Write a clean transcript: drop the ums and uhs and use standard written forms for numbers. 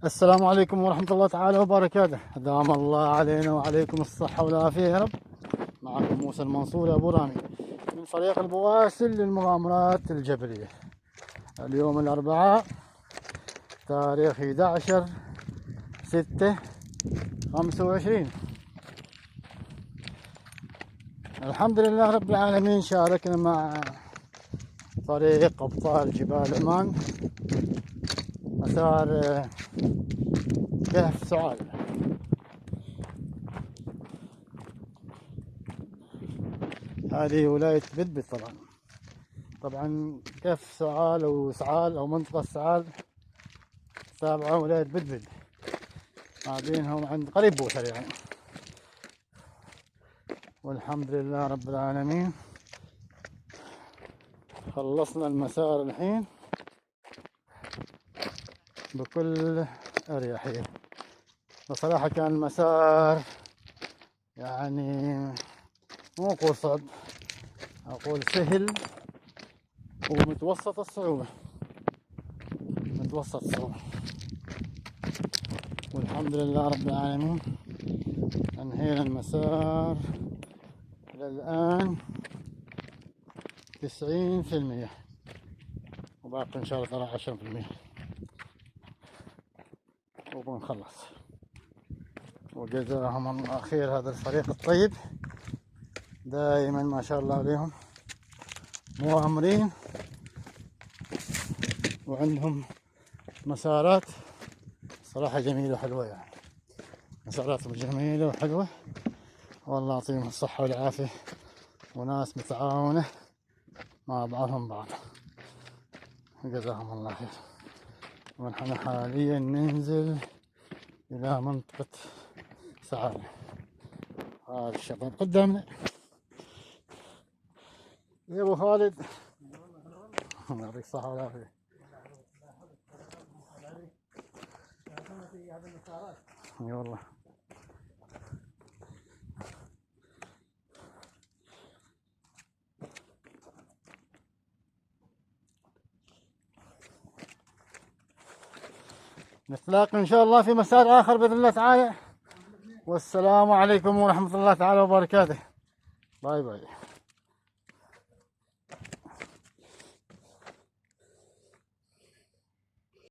السلام عليكم ورحمة الله تعالى وبركاته. دام الله علينا وعليكم الصحة والعافية يا رب. معكم موسى المنصور أبو رامي من فريق البواسل للمغامرات الجبلية. اليوم الأربعاء تاريخ 11/6/25. الحمد لله رب العالمين، شاركنا مع فريق أبطال جبال عمان مسار كهف سعال. هذه ولاية بدبد. طبعا كهف سعال أو سعال أو منطقة سعال تابعة ولاية بدبد، ما بينهم عند قريب بوسر يعني. والحمد لله رب العالمين خلصنا المسار الحين بكل أريحية. بصراحة كان المسار يعني مو أقول صعب، أقول سهل ومتوسط الصعوبة، متوسط الصعوبة. والحمد لله رب العالمين أنهينا المسار للآن 90%، وباقي إن شاء الله 10% وبنخلص. وجزاهم الله خير هذا الفريق الطيب، دائما ما شاء الله عليهم مغامرين وعندهم مسارات صراحة جميلة وحلوة، يعني مساراتهم جميلة وحلوة، والله يعطيهم الصحة والعافية، وناس متعاونة مع بعضهم بعض، جزاهم الله خير. ونحن حاليا ننزل إلى منطقة سعادة. هذا الشباب قدامنا يا أبو خالد، الله يعطيك الصحة والعافية. اي والله. نتلاقى ان شاء الله في مسار اخر باذن الله تعالى. والسلام عليكم ورحمة الله تعالى وبركاته. باي باي.